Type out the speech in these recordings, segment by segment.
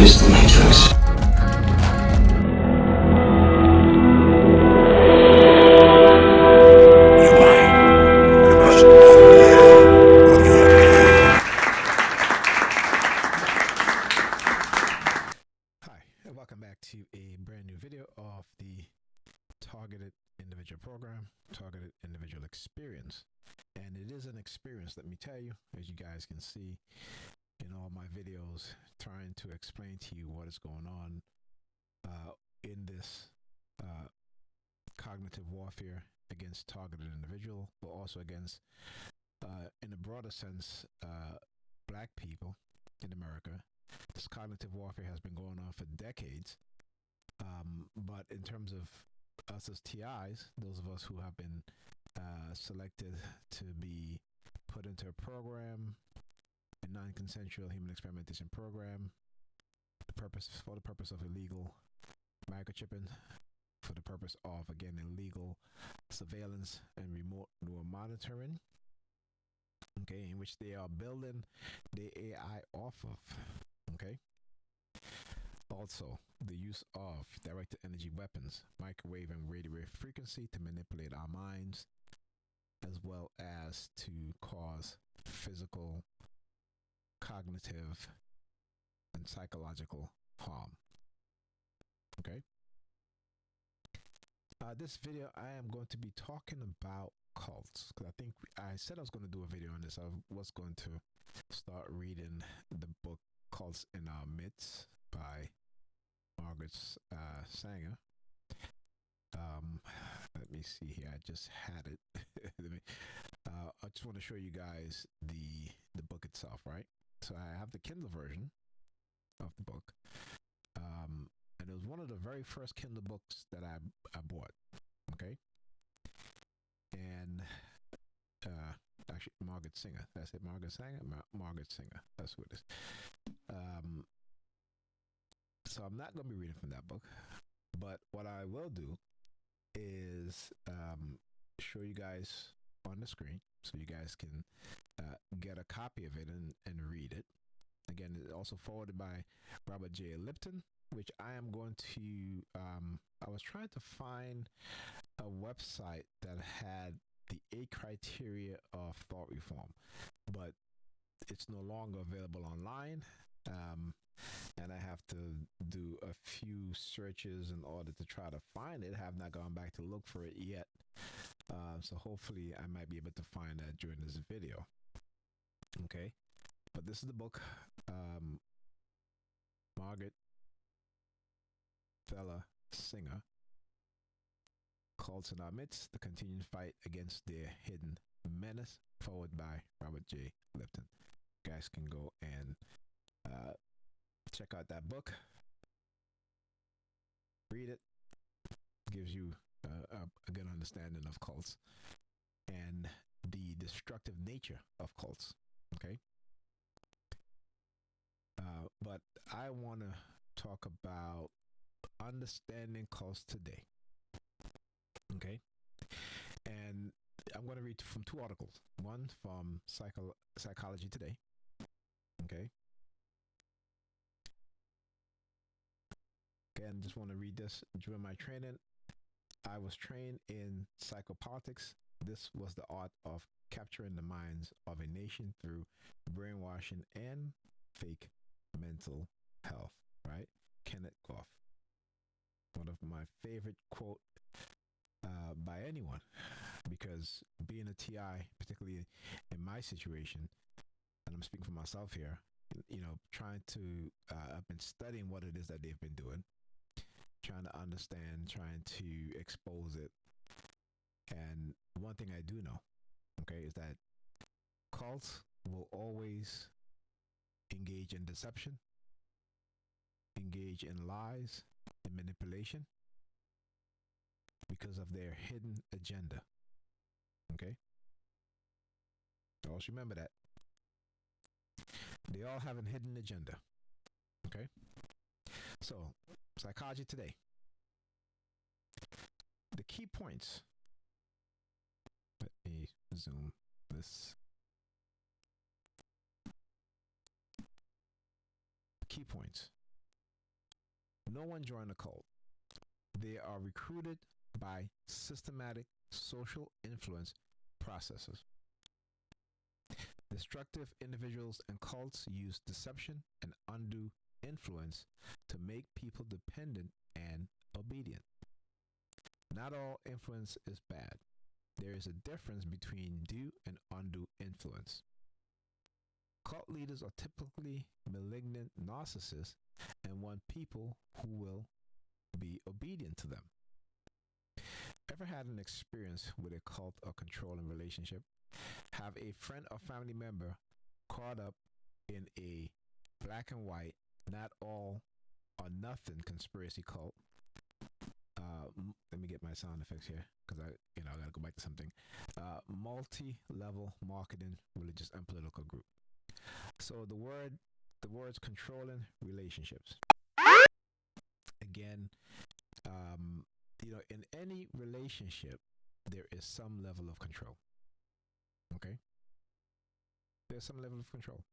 is the Matrix. Hi, and welcome back to a brand new video of the Targeted Individual Program, Targeted Individual Experience. And it is an experience, let me tell you, as you guys can see in all my videos, trying to explain to you what is going on in this cognitive warfare against targeted individual, but also against, in a broader sense, black people in America. This cognitive warfare has been going on for decades. But in terms of us as TIs, those of us who have been selected to be put into a program, a non-consensual human experimentation program, for the purpose of illegal microchipping, for the purpose of, again, illegal surveillance and remote neural monitoring, okay, in which they are building the AI off of, okay. Also, the use of directed energy weapons, microwave and radio wave frequency to manipulate our minds, as well as to cause physical, cognitive, and psychological harm. Okay? This video, I am going to be talking about cults, because I think I said I was going to do a video on this. I was going to start reading the book Cults in Our Midst by Margaret Sanger. Let me see here. I just had it. I just want to show you guys the book itself, right? So I have the Kindle version of the book, and it was one of the very first Kindle books that I bought. Okay, and actually Margaret Singer. That's it. Margaret Sanger. Margaret Singer. That's what it is. So I'm not going to be reading from that book, but what I will do is show you guys on the screen so you guys can get a copy of it and read it. Again, it's also forwarded by Robert J. Lipton, which I am going to, I was trying to find a website that had the 8 criteria of thought reform, but it's no longer available online. And I have to do a few searches in order to try to find it. I have not gone back to look for it yet. So hopefully I might be able to find that during this video. Okay. But this is the book, Margaret Thela Singer, Cults in Our Midst, The Continuing Fight Against Their Hidden Menace, forward by Robert J. Lipton. You guys can go and check out that book, read it, gives you a good understanding of cults and the destructive nature of cults, okay? But I want to talk about understanding cults today, okay? And I'm going to read from 2 articles, one from Psychology Today, okay? Again, just want to read this. During my training, I was trained in psychopolitics. This was the art of capturing the minds of a nation through brainwashing and fake mental health, right? Kenneth Goff. One of my favorite quote by anyone, because being a TI, particularly in my situation, and I'm speaking for myself here, you know, trying to, I've been studying what it is that they've been doing, trying to understand, trying to expose it. And one thing I do know, okay, is that cults will always engage in deception, engage in lies and manipulation because of their hidden agenda. Okay? Always remember that. They all have a hidden agenda. Okay? So, Psychology Today. The key points. Let me zoom this. Key points. No one joined a cult. They are recruited by systematic social influence processes. Destructive individuals and cults use deception and undue influence to make people dependent and obedient. Not all influence is bad. There is a difference between due and undue influence. Cult leaders are typically malignant narcissists and want people who will be obedient to them. Ever had an experience with a cult or controlling relationship? Have a friend or family member caught up in a black and white, not all or nothing conspiracy cult? Let me get my sound effects here because I gotta go back to something. Multi-level marketing, religious and political group. So the words controlling relationships. Again, in any relationship, there is some level of control. Okay? There's some level of control.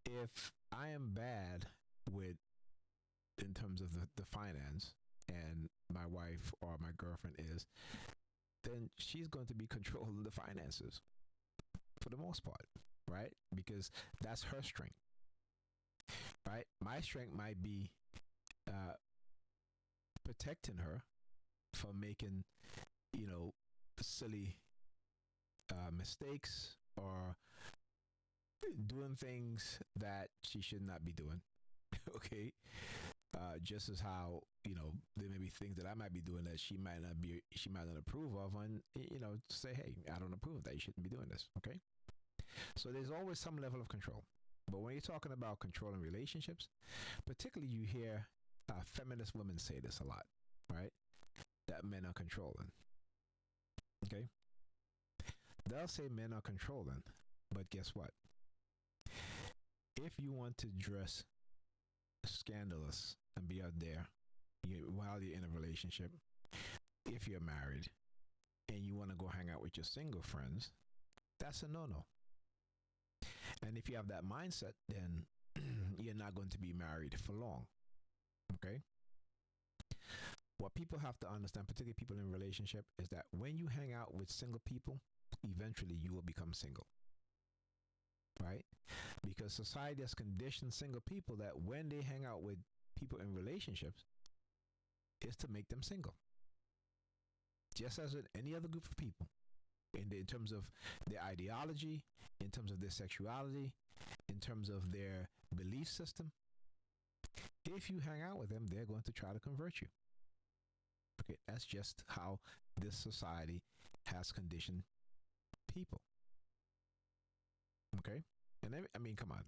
If I am bad in terms of the finance, and my wife or my girlfriend is, then she's going to be controlling the finances for the most part, right? Because that's her strength, right? My strength might be protecting her from making, silly mistakes or doing things that she should not be doing. Okay. Just as how, there may be things that I might be doing that she might not approve of, and, say, hey, I don't approve of that. You shouldn't be doing this. Okay. So there's always some level of control. But when you're talking about controlling relationships, particularly you hear feminist women say this a lot, right? That men are controlling. Okay. They'll say men are controlling, but guess what? If you want to dress scandalous and be out there while you're in a relationship, if you're married and you want to go hang out with your single friends, that's a no-no. And if you have that mindset, then you're not going to be married for long. Okay? What people have to understand, particularly people in a relationship, is that when you hang out with single people, eventually you will become single. Right? Because society has conditioned single people that when they hang out with people in relationships, is to make them single. Just as with any other group of people, in terms of their ideology, in terms of their sexuality, in terms of their belief system, if you hang out with them, they're going to try to convert you. Okay, that's just how this society has conditioned people. Okay? And come on.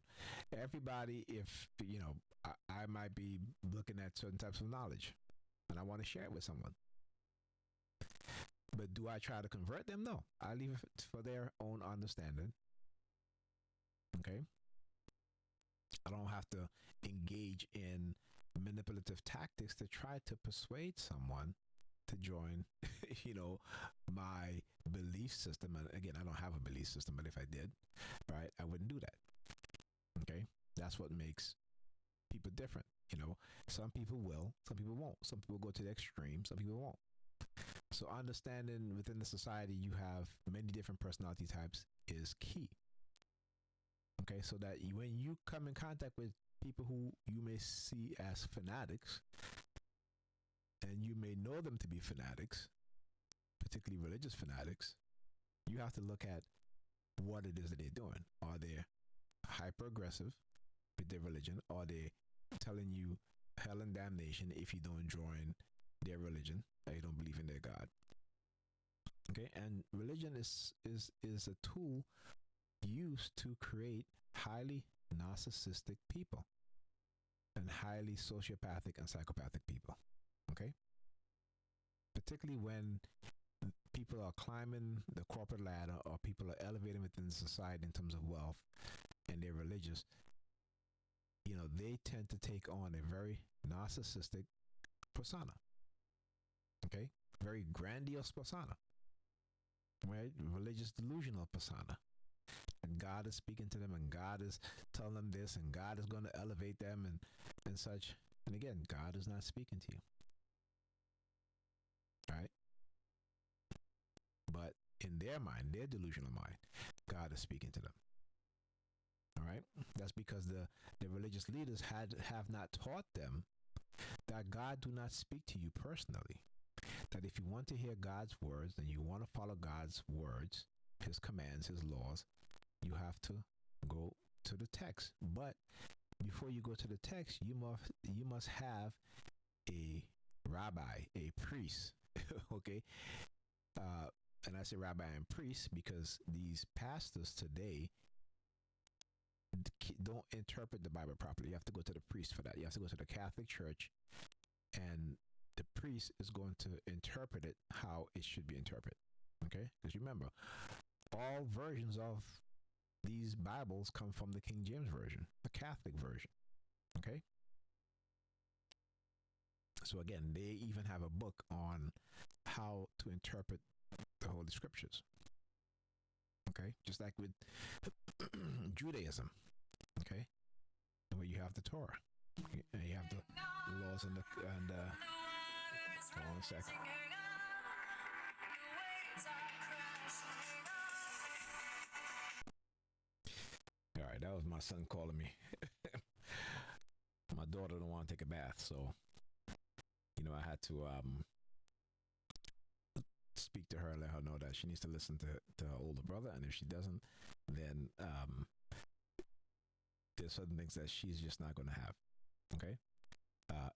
Everybody, if, I might be looking at certain types of knowledge and I want to share it with someone. But do I try to convert them? No. I leave it for their own understanding. Okay? I don't have to engage in manipulative tactics to try to persuade someone to join, my belief system. And again, I don't have a belief system, but if I did, right, I wouldn't do that. Okay? That's what makes people different. Some people will, some people won't. Some people go to the extreme, some people won't. So understanding within the society you have many different personality types is key. Okay, so that when you come in contact with people who you may see as fanatics, and you may know them to be fanatics, particularly religious fanatics, you have to look at what it is that they're doing. Are they hyper aggressive with their religion? Are they telling you hell and damnation if you don't join their religion, that you don't believe in their God? Okay, and religion is a tool used to create highly narcissistic people and highly sociopathic and psychopathic people. Okay, particularly when people are climbing the corporate ladder or people are elevating within society in terms of wealth and they're religious, they tend to take on a very narcissistic persona. Okay, very grandiose persona, right? Religious delusional persona. And God is speaking to them and God is telling them this and God is going to elevate them and such. And again, God is not speaking to you. Right? But in their mind, their delusional mind, God is speaking to them. All right? That's because the religious leaders have not taught them that God do not speak to you personally. That if you want to hear God's words and you want to follow God's words, his commands, his laws, you have to go to the text. But before you go to the text, you must have a rabbi, a priest, okay? And I say rabbi and priest because these pastors today don't interpret the Bible properly. You have to go to the priest for that. You have to go to the Catholic Church, and the priest is going to interpret it how it should be interpreted. Okay? Because remember, all versions of these Bibles come from the King James Version, the Catholic version. Okay? So again, they even have a book on how to interpret the Holy Scriptures. Okay? Just like with Judaism. Okay? Where you have the Torah. And you have the laws and hold on a second. All right, that was my son calling me. My daughter don't want to take a bath, so I had to speak to her and let her know that she needs to listen to her older brother, and if she doesn't, then there's certain things that she's just not going to have. Okay.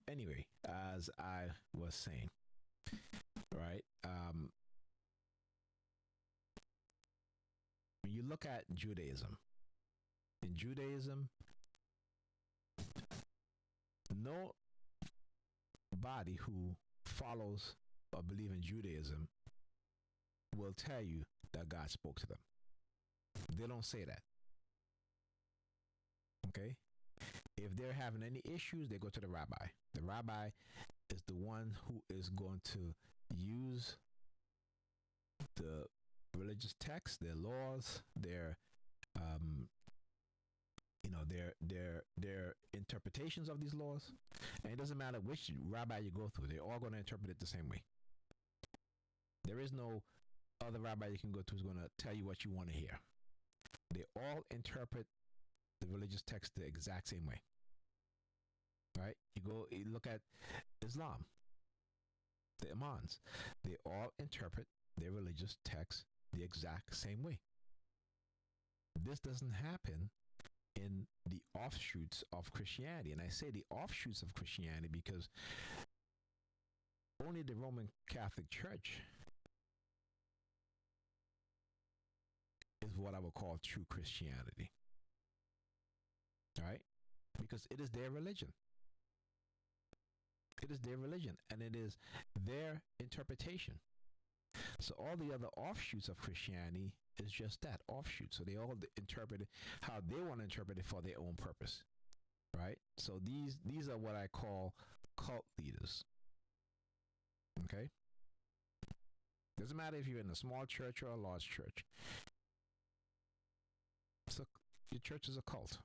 Anyway, as I was saying, right? When you look at Judaism, in Judaism, nobody who follows or believes in Judaism will tell you that God spoke to them. They don't say that. Okay? If they're having any issues, they go to the rabbi. The rabbi is the one who is going to use the religious text, their laws, their their interpretations of these laws. And it doesn't matter which rabbi you go through, they're all going to interpret it the same way. There is no other rabbi you can go to who's going to tell you what you want to hear. They all interpret the religious text the exact same way. Right? You look at Islam, the Imams. They all interpret their religious text the exact same way. This doesn't happen in the offshoots of Christianity. And I say the offshoots of Christianity because only the Roman Catholic Church is what I would call true Christianity. All right? Because it is their religion. It is their religion, and it is their interpretation. So all the other offshoots of Christianity is just that, offshoots. So they all interpret it how they want to interpret it for their own purpose, right? So these are what I call cult leaders. Okay? Doesn't matter if you're in a small church or a large church. So your church is a cult.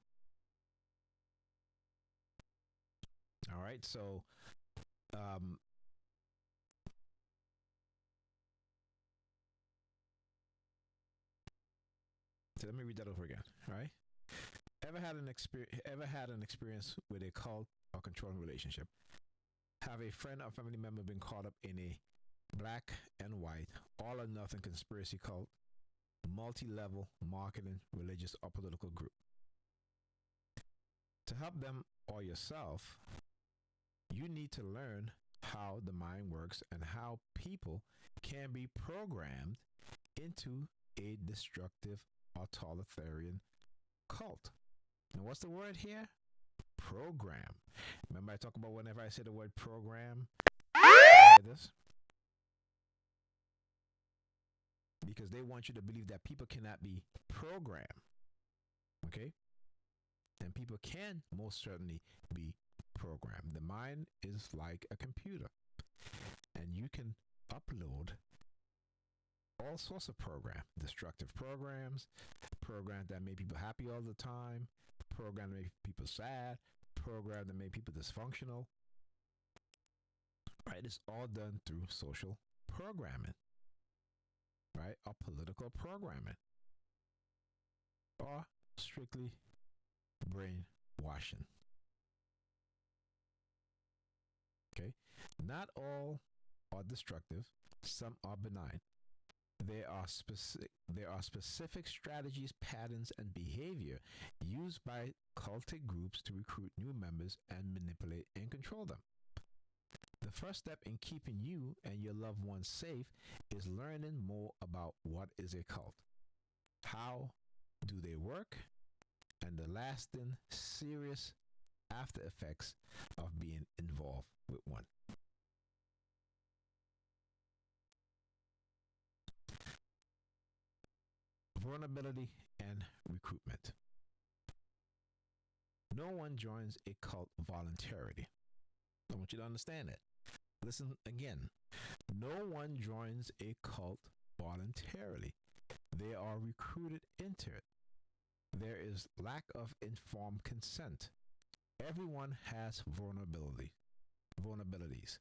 All right, so so let me read that over again. All right. Ever had an experience with a cult or controlling relationship? Have a friend or family member been caught up in a black and white, all or nothing conspiracy cult, multi-level marketing, religious or political group? To help them or yourself, you need to learn how the mind works and how people can be programmed into a destructive authoritarian cult. Now, what's the word here? Program. Remember I talk about whenever I say the word program? This? Because they want you to believe that people cannot be programmed. Okay? And people can most certainly be programmed. The mind is like a computer. And you can upload all sorts of programs, destructive programs that make people happy all the time, programs that make people sad, programs that make people dysfunctional, right? It's all done through social programming, right? Or political programming, or strictly brainwashing. Okay? Not all are destructive, some are benign. There are specific strategies, patterns, and behavior used by cultic groups to recruit new members and manipulate and control them. The first step in keeping you and your loved ones safe is learning more about what is a cult, how do they work, and the lasting, serious after effects of being involved with one. Vulnerability and recruitment. No one joins a cult voluntarily. I want you to understand that. Listen again. No one joins a cult voluntarily. They are recruited into it. There is lack of informed consent. Everyone has vulnerabilities.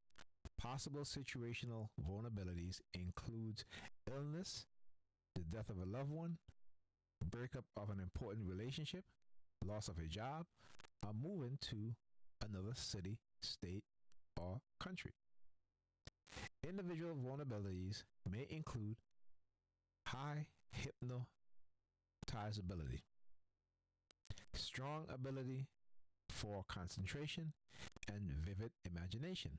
Possible situational vulnerabilities includes illness, the death of a loved one, breakup of an important relationship, loss of a job, or moving to another city, state, or country. Individual vulnerabilities may include high hypnotizability, strong ability for concentration and vivid imagination,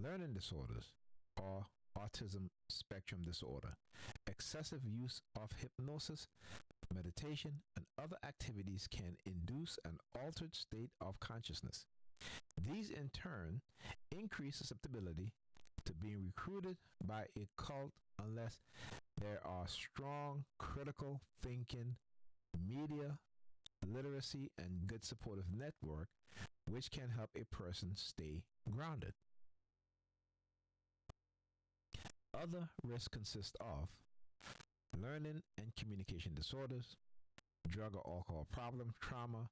learning disorders or autism spectrum disorder, excessive use of hypnosis, meditation, and other activities can induce an altered state of consciousness. These in turn increase susceptibility to being recruited by a cult unless there are strong critical thinking, media literacy, and good supportive network which can help a person stay grounded. Other risks consist of learning and communication disorders, drug or alcohol problem, trauma,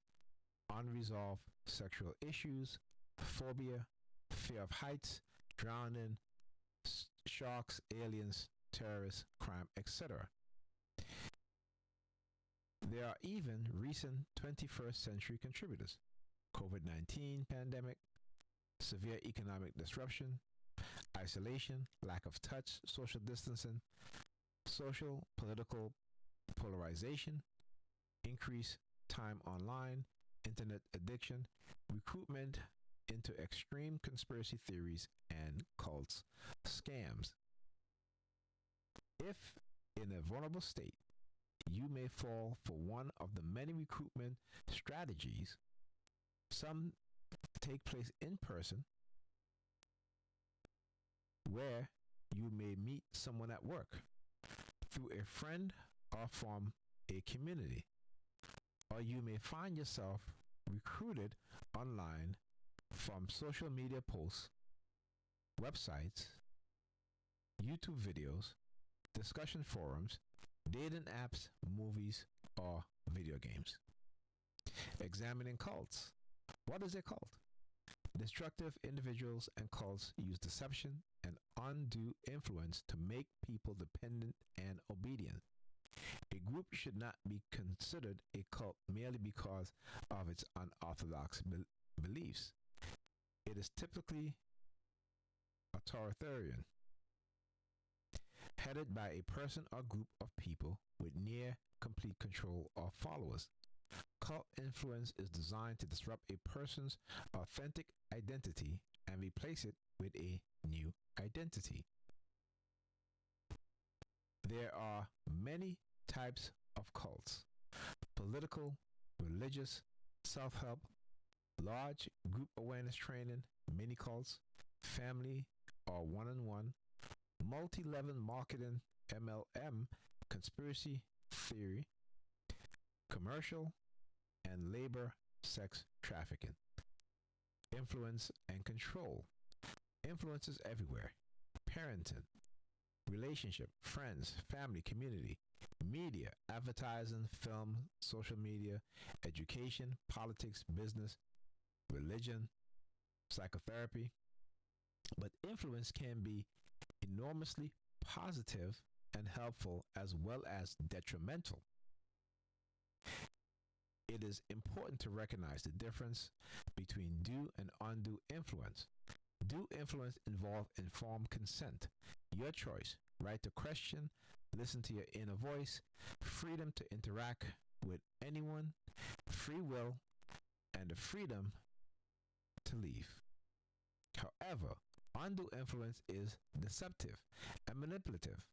unresolved sexual issues, phobia, fear of heights, drowning, sharks, aliens, terrorists, crime, etc. There are even recent 21st century contributors: COVID-19 pandemic, severe economic disruption, isolation, lack of touch, social distancing, social political polarization, increased time online, internet addiction, recruitment into extreme conspiracy theories and cults, scams. If in a vulnerable state, you may fall for one of the many recruitment strategies. Some take place in person, where you may meet someone at work, through a friend, or from a community. Or you may find yourself recruited online from social media posts, websites, YouTube videos, discussion forums, dating apps, movies, or video games. Examining cults. What is a cult? Destructive individuals and cults use deception and undue influence to make people dependent and obedient. A group should not be considered a cult merely because of its unorthodox beliefs. It is typically authoritarian, headed by a person or group of people with near complete control of followers. Cult influence is designed to disrupt a person's authentic identity and replace it with a new identity. There are many types of cults: political, religious, self-help, large group awareness training, mini cults, family or one-on-one, multi-level marketing, MLM, conspiracy theory, commercial and labor sex trafficking. Influence and control. Influences everywhere: parenting, relationship, friends, family, community, media, advertising, film, social media, education, politics, business, religion, psychotherapy, But influence can be enormously positive and helpful as well as detrimental. It is important to recognize the difference between due and undue influence. Due influence involves informed consent, your choice, right to question, listen to your inner voice, freedom to interact with anyone, free will, and the freedom to leave. However, undue influence is deceptive and manipulative.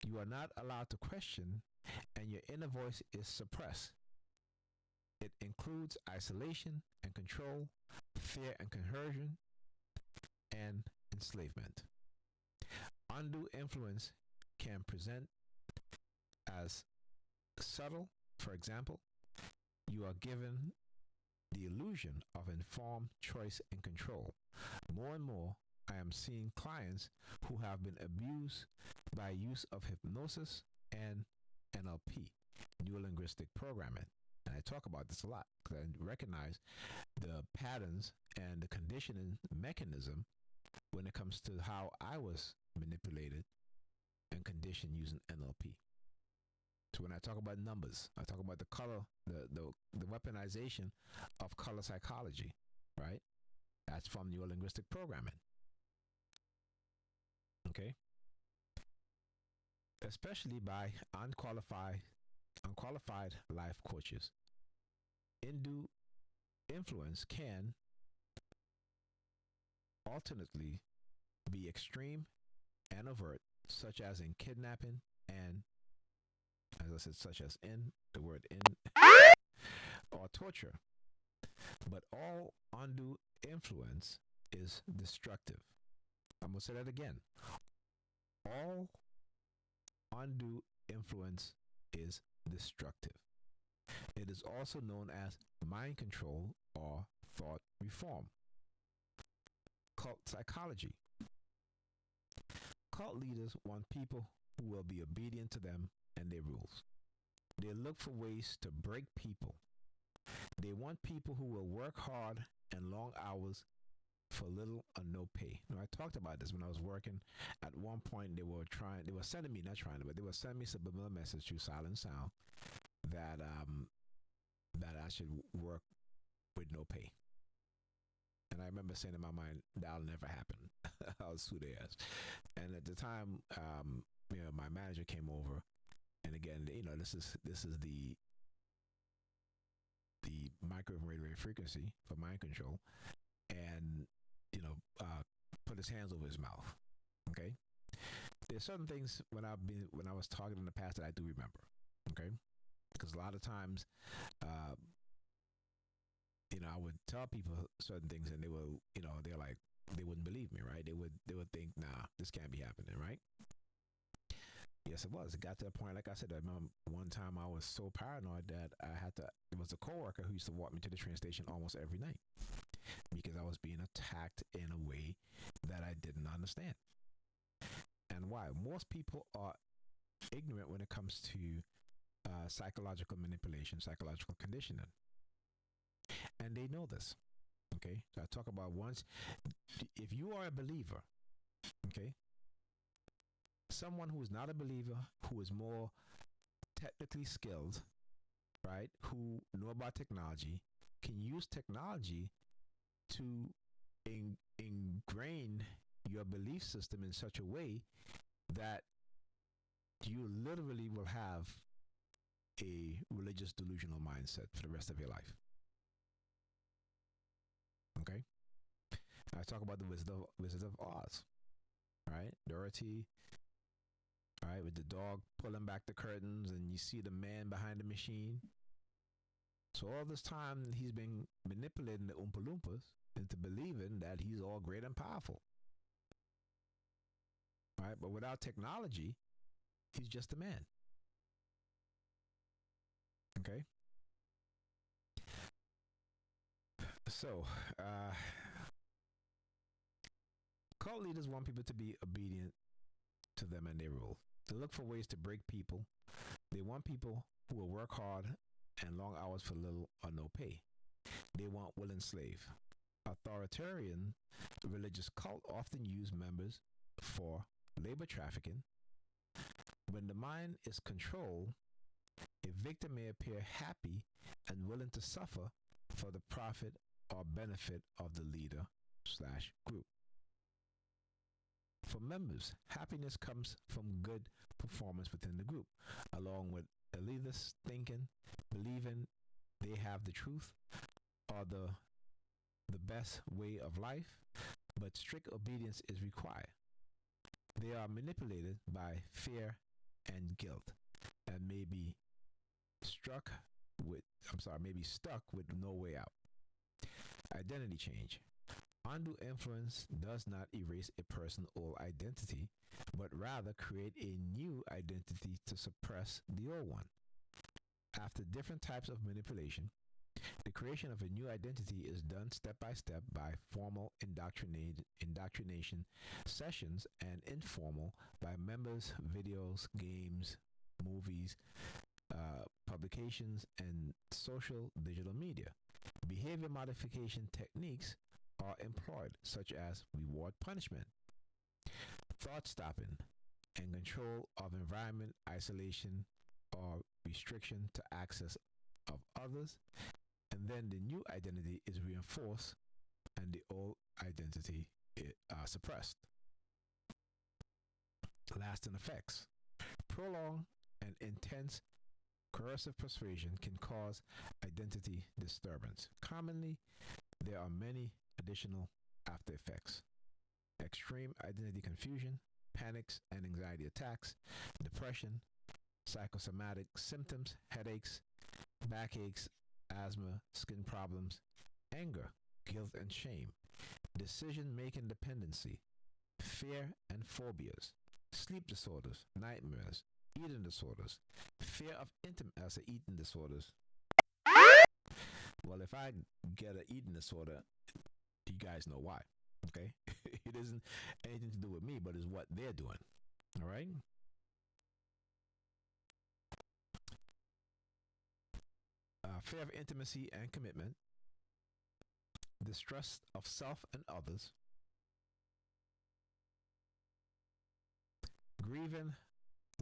You are not allowed to question, and your inner voice is suppressed. It includes isolation and control, fear and coercion, and enslavement. Undue influence can present as subtle. For example, you are given the illusion of informed choice and control. More and more, I am seeing clients who have been abused by use of hypnosis and NLP, neuro linguistic programming. And I talk about this a lot because I recognize the patterns and the conditioning mechanism when it comes to how I was manipulated and conditioned using NLP. So when I talk about numbers, I talk about the color, the weaponization of color psychology, right? That's from neuro-linguistic programming. Okay? Especially by unqualified life coaches. Undue influence can alternately be extreme and overt, such as in kidnapping and, as I said, such as in the word in, or torture. But all undue influence is destructive. I'm going to say that again. All undue influence is destructive. It is also known as mind control or thought reform. Cult psychology. Cult leaders want people who will be obedient to them and their rules. They look for ways to break people. They want people who will work hard and long hours for little or no pay. Now, I talked about this when I was working. At one point, they were sending me, not trying to, but they were sending me subliminal message through silent sound that I should work with no pay. And I remember saying in my mind, that'll never happen. I was through their ass. And at the time, my manager came over, and again, this is the microwave radio frequency for mind control, and put his hands over his mouth. Okay, there's certain things when I was talking in the past that I do remember. Okay, because a lot of times, I would tell people certain things, and they will, they're like, they wouldn't believe me, right? They would think, nah, this can't be happening, right? Yes, it was. It got to a point, like I said, I remember one time I was so paranoid that it was a coworker who used to walk me to the train station almost every night because I was being attacked in a way that I didn't understand. And why? Most people are ignorant when it comes to psychological manipulation, psychological conditioning. And they know this. Okay? So I talk about once, if you are a believer, okay, someone who is not a believer, who is more technically skilled, right, who know about technology, can use technology to ingrain your belief system in such a way that you literally will have a religious delusional mindset for the rest of your life. Okay? I talk about the Wizard of Oz, right? Dorothy, right, with the dog pulling back the curtains, and you see the man behind the machine. So all this time, he's been manipulating the Oompa Loompas into believing that he's all great and powerful. Right? But without technology, he's just a man. Okay? So, cult leaders want people to be obedient to them and their rules. They look for ways to break people. They want people who will work hard and long hours for little or no pay. They want will enslave. Authoritarian religious cult often use members for labor trafficking. When the mind is controlled, a victim may appear happy and willing to suffer for the profit or benefit of the leader/group. For members, happiness comes from good performance within the group, along with elitist thinking, believing they have the truth or the best way of life, but strict obedience is required. They are manipulated by fear and guilt and may be may be stuck with no way out. Identity change. Undue influence does not erase a person's old identity, but rather create a new identity to suppress the old one. After different types of manipulation, the creation of a new identity is done step by step by formal indoctrination sessions and informal by members, videos, games, movies, publications, and social digital media. Behavior modification techniques are employed, such as reward punishment, thought stopping, and control of environment, isolation, or restriction to access of others. And then the new identity is reinforced and the old identity is suppressed. Lasting effects. Prolonged and intense coercive persuasion can cause identity disturbance. Commonly, there are many additional after effects: extreme identity confusion, panics and anxiety attacks, depression, psychosomatic symptoms, headaches, backaches, asthma, skin problems, anger, guilt and shame, decision-making dependency, fear and phobias, sleep disorders, nightmares, eating disorders, fear of eating disorders. Well, if I get an eating disorder, you guys know why, okay? It isn't anything to do with me, but it's what they're doing, all right? Fear of intimacy and commitment, distrust of self and others, grieving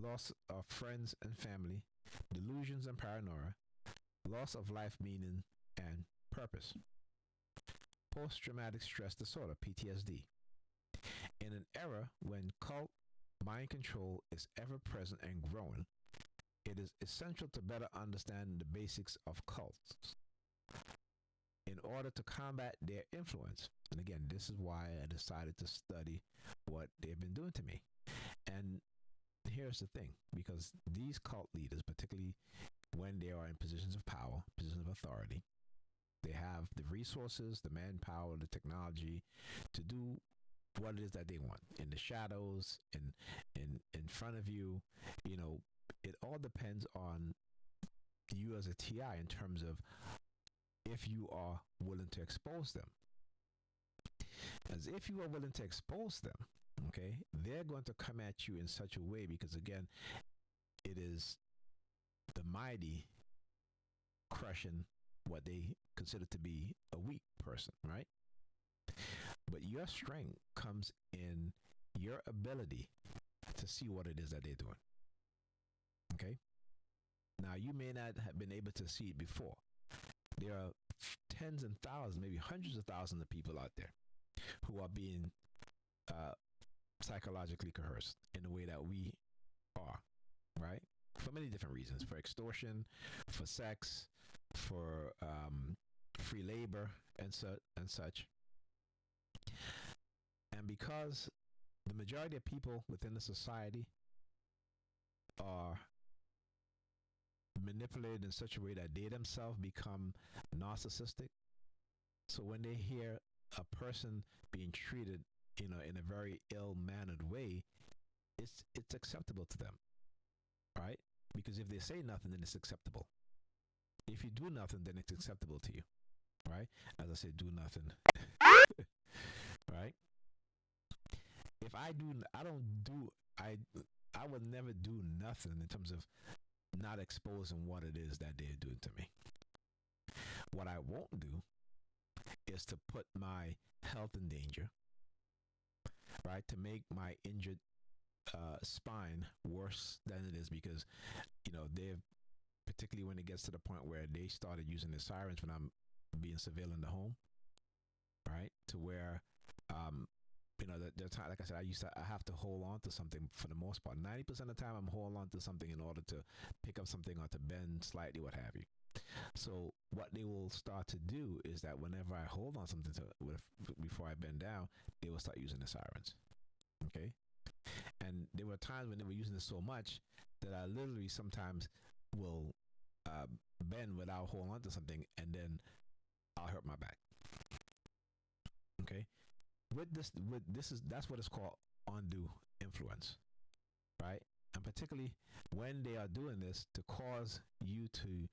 loss of friends and family, delusions and paranoia, loss of life meaning and purpose. Post-traumatic stress disorder, PTSD. In an era when cult mind control is ever present and growing, it is essential to better understand the basics of cults in order to combat their influence. And again, this is why I decided to study what they've been doing to me. And here's the thing, because these cult leaders, particularly when they are in positions of power, positions of authority, they have the resources, the manpower, the technology to do what it is that they want in the shadows, in front of you. You know, it all depends on you as a TI in terms of if you are willing to expose them. As if you are willing to expose them, okay, they're going to come at you in such a way because, again, it is the mighty crushing what they consider to be a weak person, right? But your strength comes in your ability to see what it is that they're doing. Okay? Now, you may not have been able to see it before. There are tens and thousands, maybe hundreds of thousands of people out there who are being psychologically coerced in the way that we are, right? For many different reasons, for extortion, for sex, for free labor, and such. And because the majority of people within the society are manipulated in such a way that they themselves become narcissistic, so when they hear a person being treated, you know, in a very ill-mannered way, it's acceptable to them, right? Because if they say nothing, then it's acceptable. If you do nothing, then it's acceptable to you, right? As I said, do nothing, right? If I would never do nothing in terms of not exposing what it is that they're doing to me. What I won't do is to put my health in danger, right, to make my injured spine worse than it is, because they've, particularly when it gets to the point where they started using the sirens when I'm being surveilled in the home, right, to where the time, like I said, I have to hold on to something for the most part. 90% of the time I'm holding on to something in order to pick up something or to bend slightly, what have you. So what they will start to do is that whenever I hold on something before I bend down, they will start using the sirens. Okay. And there were times when they were using it so much that I literally sometimes will bend without holding on to something, and then I'll hurt my back. Okay. That's what it's called undue influence, right? And particularly when they are doing this to cause you to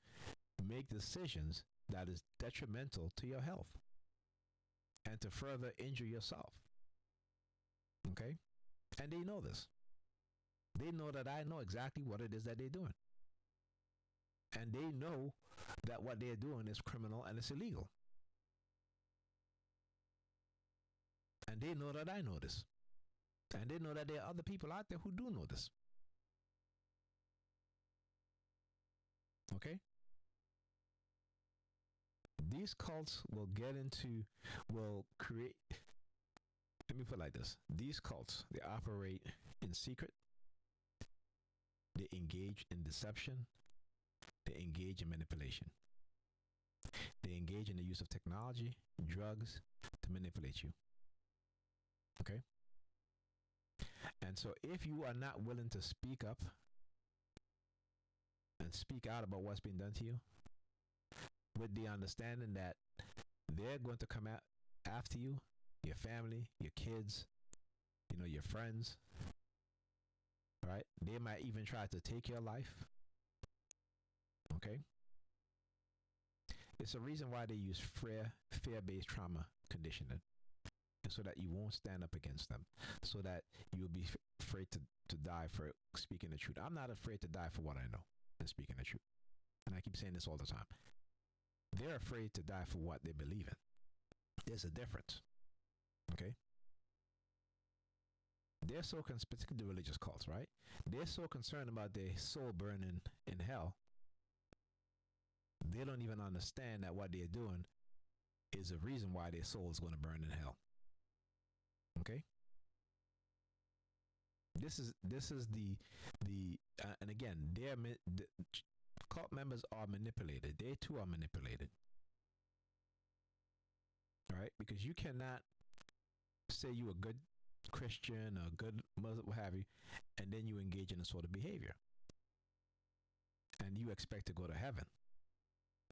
make decisions that is detrimental to your health and to further injure yourself. Okay? And they know this. They know that I know exactly what it is that they're doing. And they know that what they're doing is criminal and it's illegal. And they know that I know this. And they know that there are other people out there who do know this. Okay? These cults will create, let me put it like this. These cults, they operate in secret. They engage in deception. They engage in manipulation. They engage in the use of technology, drugs to manipulate you. Okay? And so if you are not willing to speak up and speak out about what's being done to you, with the understanding that they're going to come out after you, your family, your kids, your friends, right? They might even try to take your life. Okay? It's a reason why they use fear-based trauma conditioning, so that you won't stand up against them, so that you'll be afraid to die for speaking the truth. I'm not afraid to die for what I know and speaking the truth. And I keep saying this all the time. They're afraid to die for what they believe in. There's a difference. Okay? They're so particularly the religious cults, right? They're so concerned about their soul burning in hell. They don't even understand that what they're doing is a reason why their soul is going to burn in hell. Okay? This is the and again, the cult members are manipulated. They too are manipulated. Right? Because you cannot say you a good Christian or good Muslim, what have you, and then you engage in a sort of behavior. And you expect to go to heaven.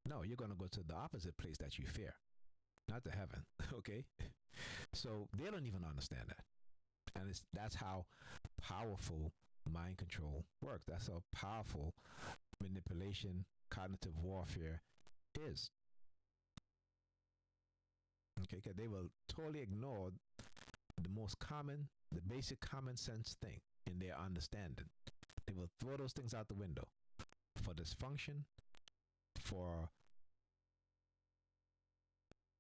No, you're going to go to the opposite place that you fear, not to heaven. Okay? So they don't even understand that. And that's how powerful mind control works. That's how powerful manipulation, cognitive warfare is. Okay, because they will totally ignore the basic common sense thing in their understanding. They will throw those things out the window for dysfunction, for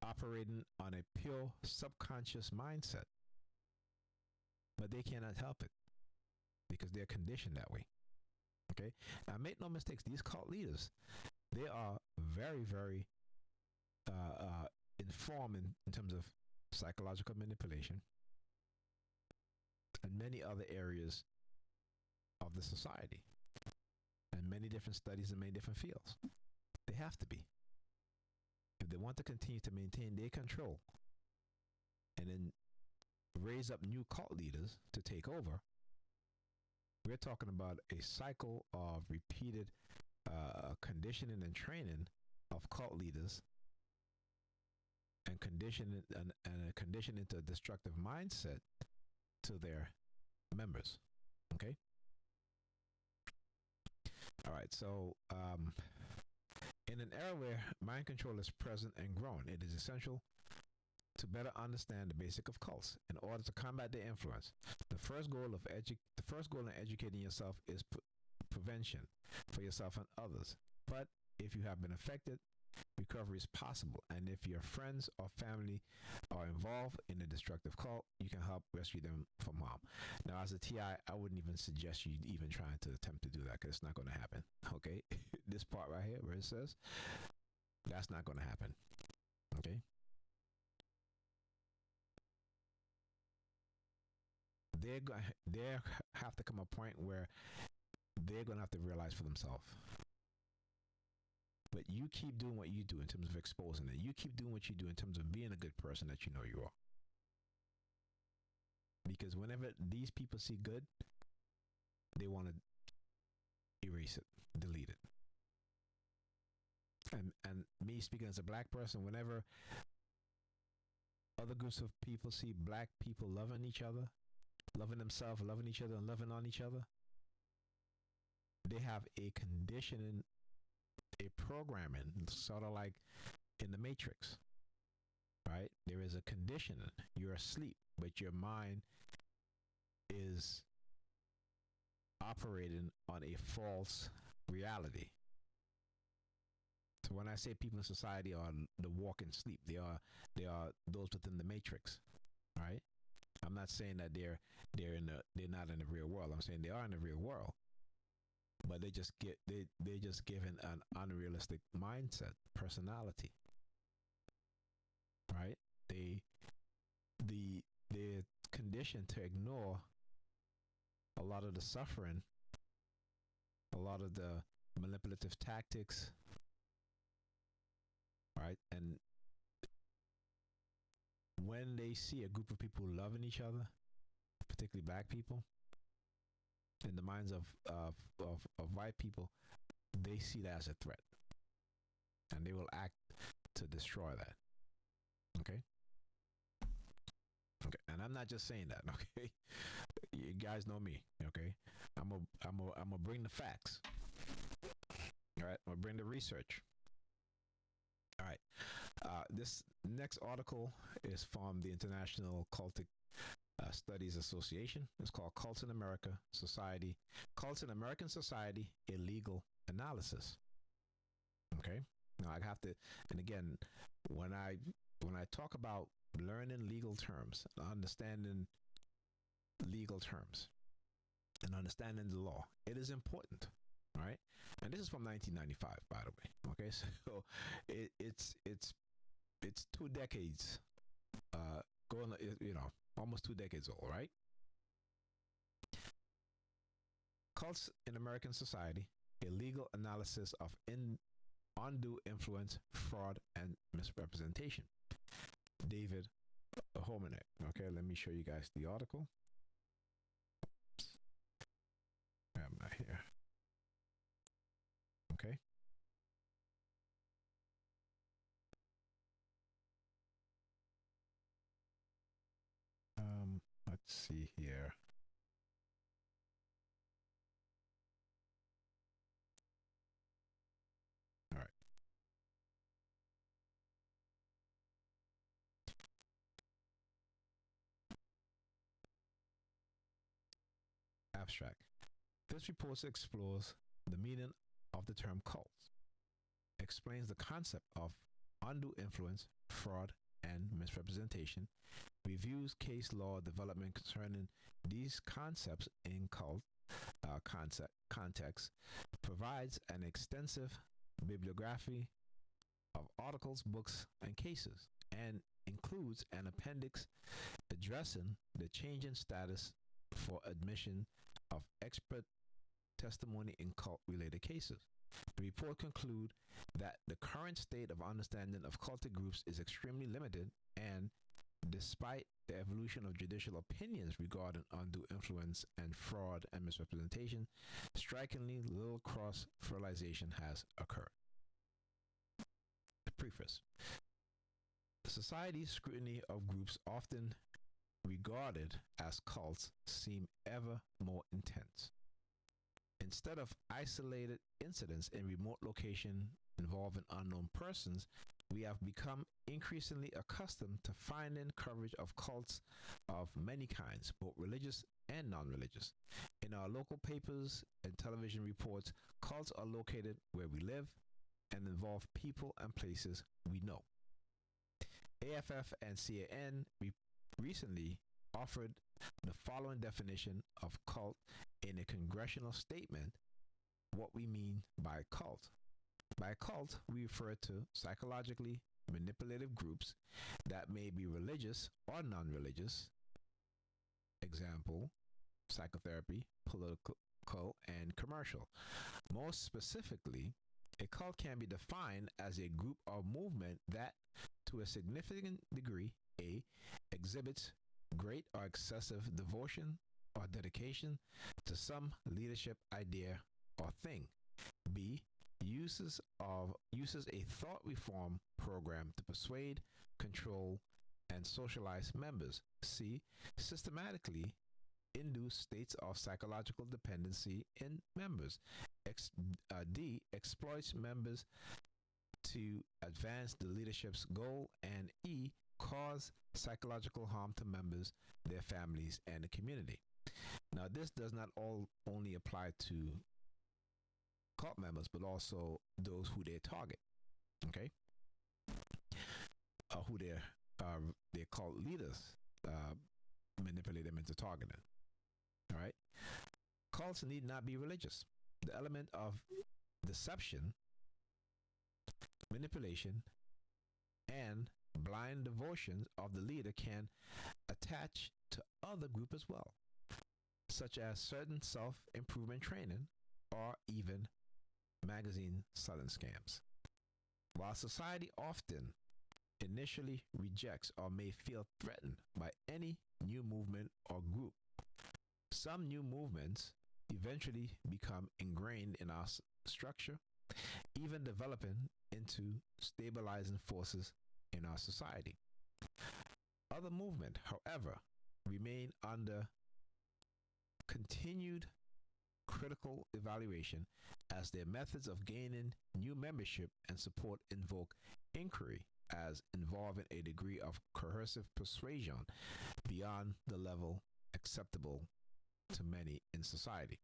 operating on a pure subconscious mindset. But they cannot help it because they're conditioned that way. Okay? Now, make no mistakes, these cult leaders, they are very, very informed in terms of psychological manipulation and many other areas of the society and many different studies in many different fields. They have to be. If they want to continue to maintain their control and then raise up new cult leaders to take over, we're talking about a cycle of repeated conditioning and training of cult leaders and conditioning into a destructive mindset to their members. Okay? All right, so in an era where mind control is present and growing, it is essential to better understand the basic of cults in order to combat their influence. The first goal in educating yourself is prevention for yourself and others. But if you have been affected, recovery is possible. And if your friends or family are involved in a destructive cult, you can help rescue them from harm. Now, as a TI, I wouldn't even suggest you even trying to attempt to do that, because it's not going to happen. Okay? This part right here where it says, that's not going to happen. Okay? They have to come a point where they're going to have to realize for themselves. But you keep doing what you do in terms of exposing it. You keep doing what you do in terms of being a good person that you know you are. Because whenever these people see good, they want to erase it, delete it. And me speaking as a black person, whenever other groups of people see black people loving each other, loving themselves, loving each other, and loving on each other, they have a conditioning, a programming, sort of like in the Matrix, right? There is a conditioning. You're asleep, but your mind is operating on a false reality. So when I say people in society are the walking sleep, they are those within the Matrix, right? I'm not saying that they're not in the real world. I'm saying they are in the real world, but they just given an unrealistic mindset, personality, right? They're conditioned to ignore a lot of the suffering, a lot of the manipulative tactics, right? And when they see a group of people loving each other, particularly black people, in the minds of white people, they see that as a threat, and they will act to destroy that. Okay. And I'm not just saying that. Okay, you guys know me. Okay, I'm gonna bring the facts. All right, I'm gonna bring the research. All right. This next article is from the International Cultic Studies Association. It's called Cults in American Society, a Legal Analysis. Okay. Now I have to, and again, when I talk about learning legal terms, understanding legal terms, and understanding the law, it is important. Right, and this is from 1995, by the way. Okay, so it's 2 decades, going, almost 2 decades old, right? Cults in American Society: a Legal Analysis of Undue Influence, Fraud, and Misrepresentation. David Homenek. Okay, let me show you guys the article. I'm not here. Okay. Let's see here. All right. Abstract. This report explores the meaning of the term cult, explains the concept of undue influence, fraud, and misrepresentation, reviews case law development concerning these concepts in cult context, provides an extensive bibliography of articles, books, and cases, and includes an appendix addressing the changing status for admission of expert testimony in cult-related cases. The report concludes that the current state of understanding of cultic groups is extremely limited, and despite the evolution of judicial opinions regarding undue influence and fraud and misrepresentation, strikingly little cross-fertilization has occurred. The preface. Society's scrutiny of groups often regarded as cults seem ever more intense. Instead of isolated incidents in remote location involving unknown persons, we have become increasingly accustomed to finding coverage of cults of many kinds, both religious and non-religious. In our local papers and television reports, cults are located where we live, and involve people and places we know. AFF and CAN recently offered the following definition of cult in a congressional statement. What we mean by cult. By cult, we refer to psychologically manipulative groups that may be religious or non-religious. Example, psychotherapy, political, and commercial. Most specifically, a cult can be defined as a group or movement that, to a significant degree, A, exhibits great or excessive devotion or dedication to some leadership idea or thing. B, uses a thought reform program to persuade, control, and socialize members. C, systematically induce states of psychological dependency in members. D, exploits members to advance the leadership's goal. And E, cause psychological harm to members, their families, and the community. Now, this does not only apply to cult members, but also those who they target, okay? Who their cult leaders manipulate them into targeting, all right? Cults need not be religious. The element of deception, manipulation, and blind devotion of the leader can attach to other group as well, such as certain self-improvement training or even magazine selling scams. While society often initially rejects or may feel threatened by any new movement or group, some new movements eventually become ingrained in our structure, even developing into stabilizing forces in our society. Other movements, however, remain under continued critical evaluation as their methods of gaining new membership and support invoke inquiry as involving a degree of coercive persuasion beyond the level acceptable to many in society.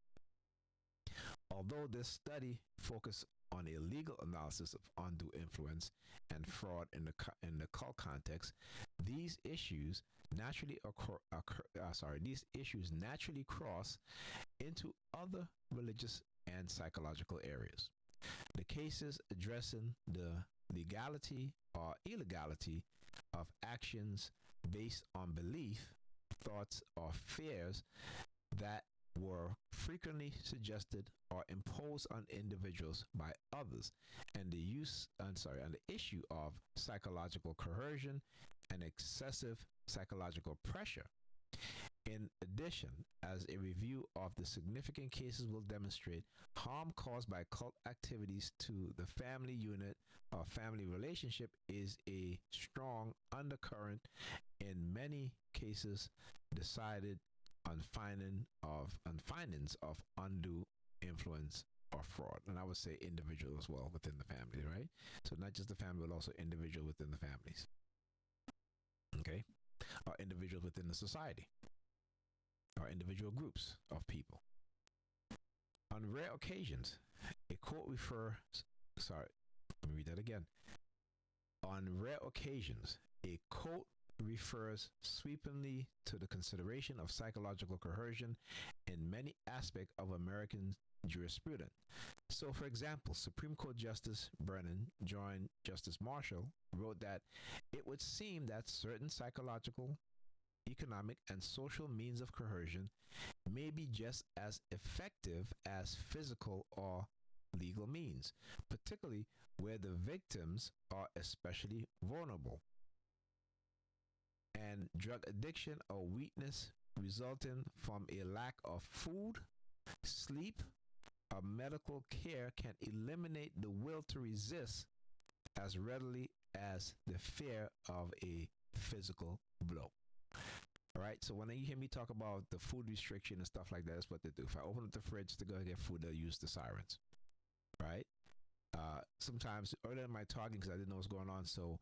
Although this study focused on a legal analysis of undue influence and fraud in the cult context, these issues naturally cross into other religious and psychological areas. The cases addressing the legality or illegality of actions based on belief, thoughts, or fears that were frequently suggested or imposed on individuals by others, and the issue of psychological coercion and excessive psychological pressure. In addition, as a review of the significant cases will demonstrate, harm caused by cult activities to the family unit or family relationship is a strong undercurrent in many cases decided on findings of undue influence or fraud. And I would say individual as well within the family, right? So not just the family, but also individual within the families. Okay? Or individuals within the society. Or individual groups of people. On rare occasions, a court let me read that again. On rare occasions, a court refers sweepingly to the consideration of psychological coercion in many aspects of American jurisprudence. So, for example, Supreme Court Justice Brennan, joined Justice Marshall, wrote that it would seem that certain psychological, economic, and social means of coercion may be just as effective as physical or legal means, particularly where the victims are especially vulnerable. And drug addiction or weakness resulting from a lack of food, sleep, or medical care can eliminate the will to resist as readily as the fear of a physical blow. All right, so when you hear me talk about the food restriction and stuff like that, that's what they do. If I open up the fridge to go get food, they'll use the sirens, right? Sometimes earlier in my talking, because I didn't know what's going on, so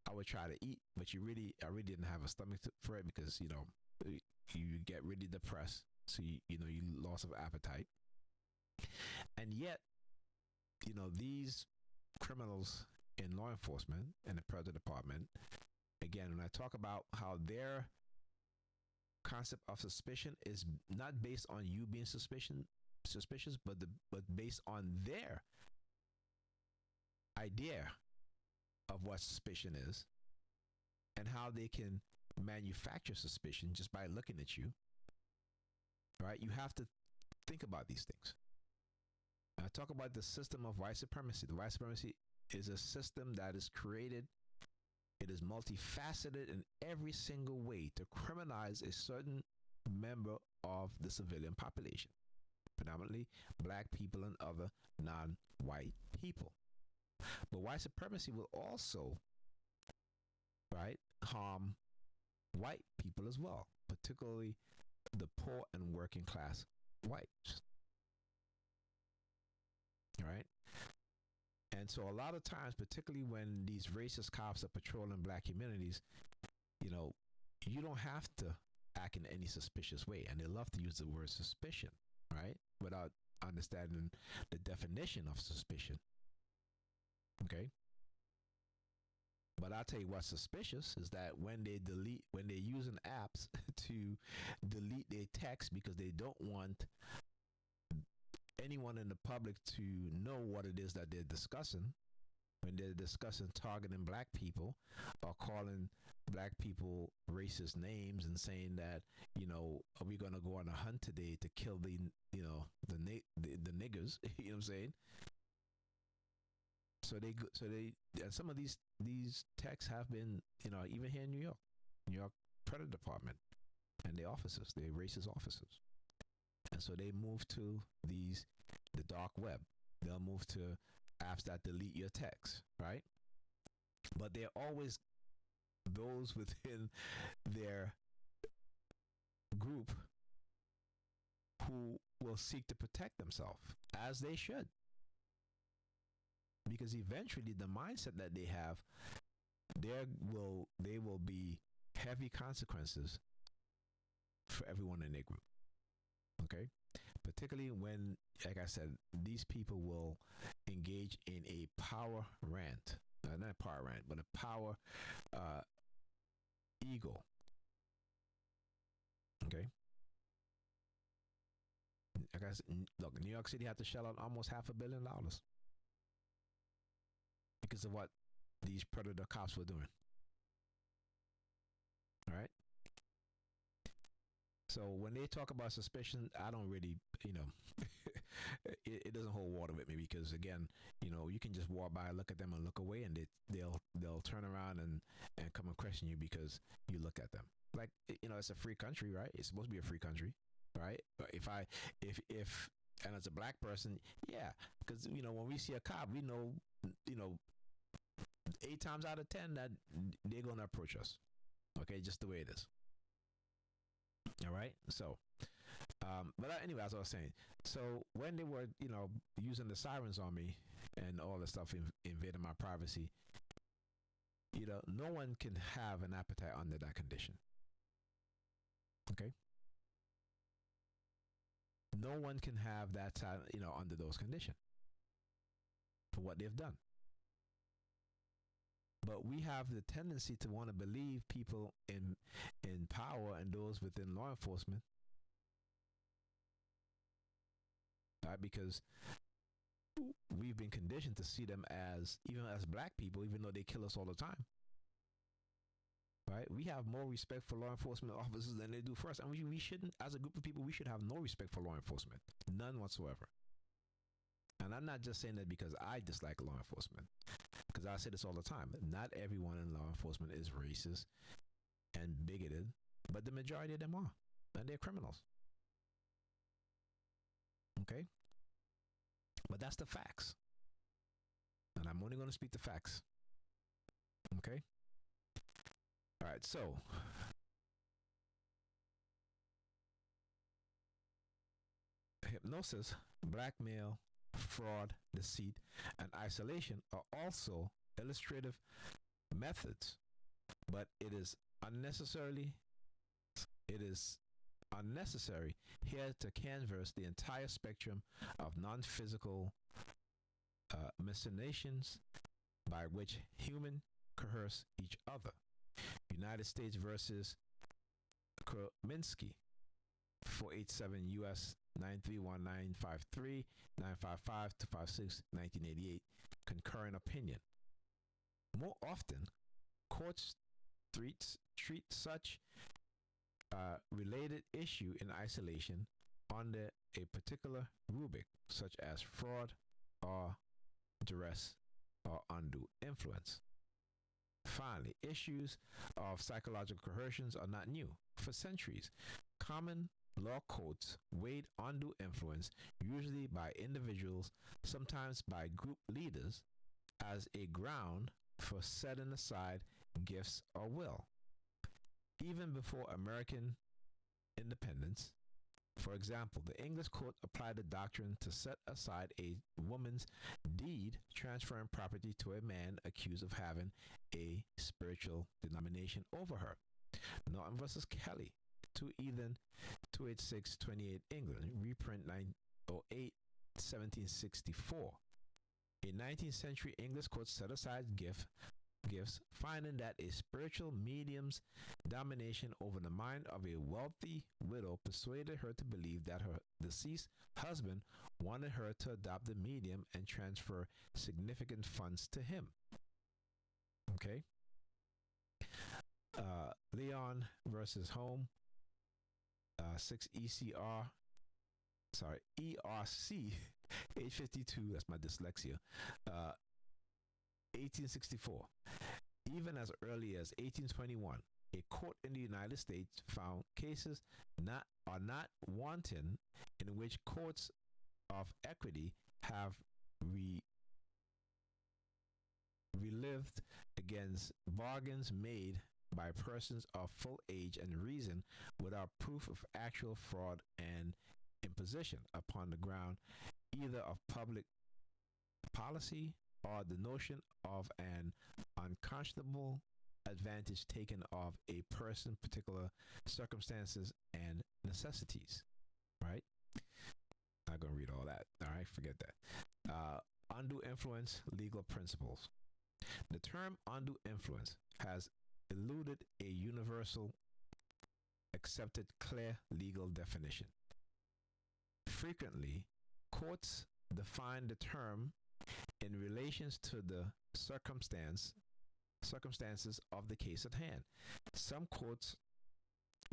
I would try to eat, but I really didn't have a stomach for it because, you get really depressed. So, you loss of appetite. And yet, these criminals in law enforcement and the President Department, again, when I talk about how their concept of suspicion is not based on you being suspicious, but based on their idea of what suspicion is and how they can manufacture suspicion just by looking at you. Right? You have to think about these things. I talk about the system of white supremacy. The white supremacy is a system that is created. It is multifaceted in every single way to criminalize a certain member of the civilian population, predominantly black people and other non-white people. But white supremacy will also, right, harm white people as well, particularly the poor and working class whites. Right? And so a lot of times, particularly when these racist cops are patrolling black communities, you know, you don't have to act in any suspicious way. And they love to use the word suspicion, right? Without understanding the definition of suspicion. Okay? But I'll tell you what's suspicious is that when they're using apps to delete their text because they don't want anyone in the public to know what it is that they're discussing, when they're discussing targeting black people or calling black people racist names and saying that, you know, are we going to go on a hunt today to kill the niggers, you know what I'm saying? So they and some of these texts have been, you know, even here in New York Predator Department and their officers, they're racist officers. And so they move to the dark web. They'll move to apps that delete your text, right? But there are always those within their group who will seek to protect themselves, as they should. Because eventually the mindset that they have, there will be heavy consequences for everyone in their group. Okay? Particularly when, like I said, these people will engage in a power rant. Not a power rant, but a power ego. Okay? Like I said, look, New York City had to shell out almost $500 million because of what these predator cops were doing. All right? So when they talk about suspicion, I don't really, you know, it doesn't hold water with me because, again, you know, you can just walk by, look at them and look away, and they'll turn around and come and question you because you look at them. Like, you know, it's a free country, right? It's supposed to be a free country, right? If and as a black person, yeah, because, you know, when we see a cop, we know, you know, 8 times out of 10 that they're going to approach us. Okay, just the way it is. All right. So, but anyway, as I was saying, so when they were, you know, using the sirens on me and all the stuff invading my privacy, you know, no one can have an appetite under that condition. Okay. No one can have that, you know, under those conditions for what they've done. But we have the tendency to want to believe people in power and those within law enforcement, right? Because we've been conditioned to see them as, even as black people, even though they kill us all the time, right? We have more respect for law enforcement officers than they do for us. And we shouldn't, as a group of people, we should have no respect for law enforcement. None whatsoever. And I'm not just saying that because I dislike law enforcement. Because I say this all the time. Not everyone in law enforcement is racist and bigoted, but the majority of them are. And they're criminals. Okay? But that's the facts. And I'm only going to speak the facts. Okay? All right, so hypnosis, blackmail, fraud, deceit, and isolation are also illustrative methods, but it is unnecessary here to canvass the entire spectrum of non-physical machinations by which human coerce each other. United States versus Krominski, 487 U.S. 931-953, 955-256, 1988, concurring opinion. More often, courts treat such related issue in isolation under a particular rubric, such as fraud or duress or undue influence. Finally, issues of psychological coercions are not new. For centuries, common law courts weighed undue influence, usually by individuals, sometimes by group leaders, as a ground for setting aside gifts or will. Even before American independence, for example, the English court applied the doctrine to set aside a woman's deed transferring property to a man accused of having a spiritual denomination over her. Norton versus Kelly, 2 Ethan, 286, 28 England, reprint 908, 1764. A 19th century English court set aside gifts, finding that a spiritual medium's domination over the mind of a wealthy widow persuaded her to believe that her deceased husband wanted her to adopt the medium and transfer significant funds to him. Okay. Leon versus Home, 6 ERC 852, that's my dyslexia, 1864. Even as early as 1821, a court in the United States found cases are not wanton in which courts of equity have relived against bargains made by persons of full age and reason without proof of actual fraud and imposition upon the ground either of public policy or the notion of an unconscionable advantage taken of a person's particular circumstances and necessities. Right? Not going to read all that. All right, forget that. Undue influence, legal principles. The term undue influence has eluded a universal accepted clear legal definition. Frequently, courts define the term in relations to the circumstances of the case at hand. Some courts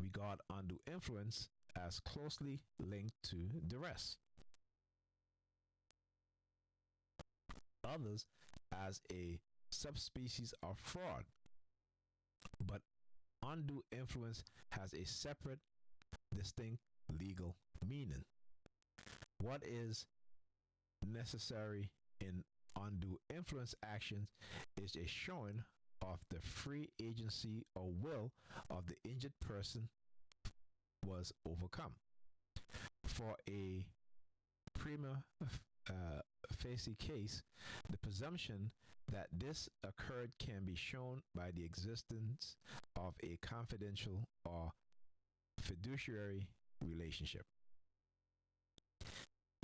regard undue influence as closely linked to duress. Others as a subspecies of fraud. But undue influence has a separate, distinct legal meaning. What is necessary in undue influence actions is a showing of the free agency or will of the injured person was overcome. For a prima facie case, the presumption that this occurred can be shown by the existence of a confidential or fiduciary relationship.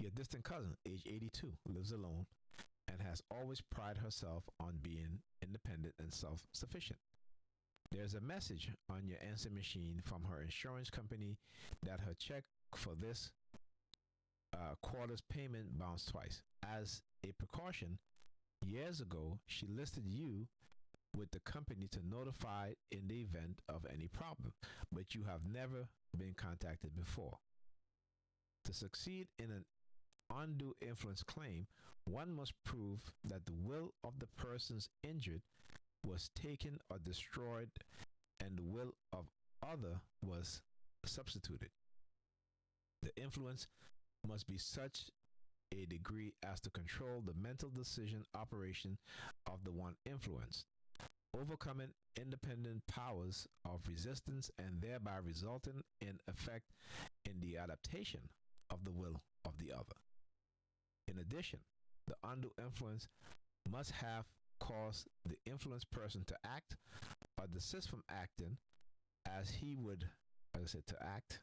Your distant cousin, age 82, lives alone and has always prided herself on being independent and self-sufficient. There's a message on your answering machine from her insurance company that her check for this quarter's payment bounced twice. As a precaution, years ago, she listed you with the company to notify in the event of any problem, but you have never been contacted before. To succeed in an undue influence claim, one must prove that the will of the persons injured was taken or destroyed and the will of other was substituted. The influence must be such a degree as to control the mental decision operation of the one influenced, overcoming independent powers of resistance and thereby resulting in effect in the adaptation of the will of the other. In addition, the undue influence must have caused the influenced person to act or desist from acting as he would, as I said, to act.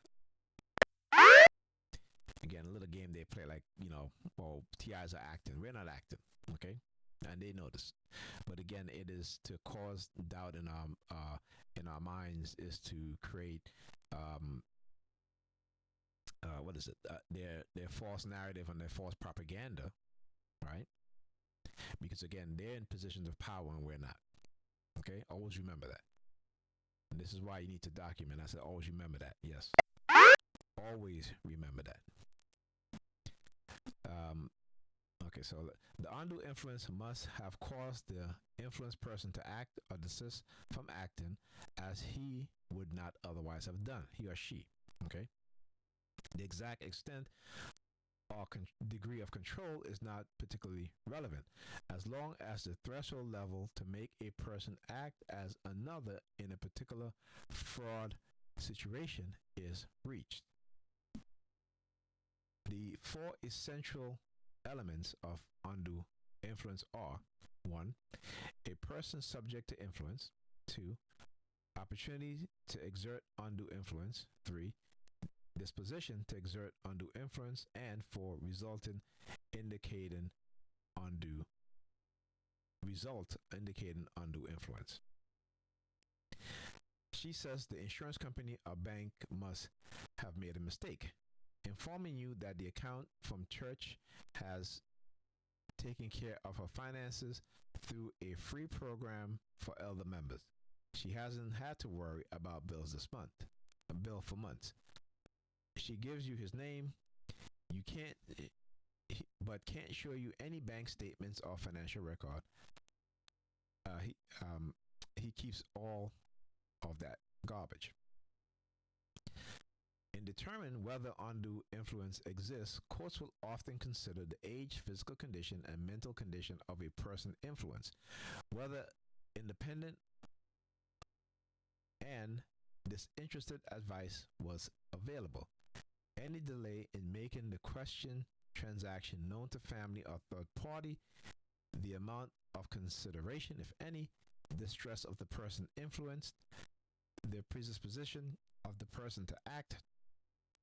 again, a little game they play, like, well, TIs are acting. We're not acting, okay? And they know this. But again, it is to cause doubt in our minds, is to create what is it? Their false narrative and their false propaganda, right? Because again, they're in positions of power and we're not. Okay, always remember that. And this is why you need to document. I said always remember that. Yes, always remember that. Okay, so the undue influence must have caused the influenced person to act or desist from acting as he would not otherwise have done, he or she. Okay. The exact extent or degree of control is not particularly relevant, as long as the threshold level to make a person act as another in a particular fraud situation is reached. The four essential elements of undue influence are: 1. A person subject to influence. 2. Opportunity to exert undue influence. 3. Disposition to exert undue influence. And 4. Result indicating undue influence. She says the insurance company or bank must have made a mistake, informing you that the account from church has taken care of her finances through a free program for elder members. She hasn't had to worry about bills this month, a bill for months. She gives you his name. You can't show you any bank statements or financial record. He keeps all of that garbage. In determining whether undue influence exists, courts will often consider the age, physical condition, and mental condition of a person influenced, whether independent and disinterested advice was available. Any delay in making the question transaction known to family or third party, the amount of consideration, if any, the stress of the person influenced, the predisposition of the person to act,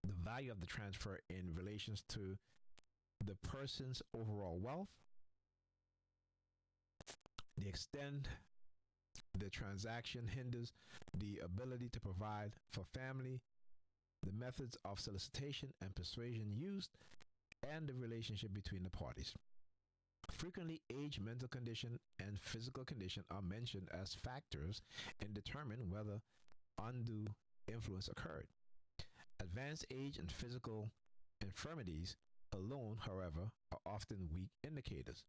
the value of the transfer in relations to the person's overall wealth, the extent the transaction hinders the ability to provide for family, the methods of solicitation and persuasion used, and the relationship between the parties. Frequently, age, mental condition, and physical condition are mentioned as factors in determining whether undue influence occurred. Advanced age and physical infirmities alone, however, are often weak indicators.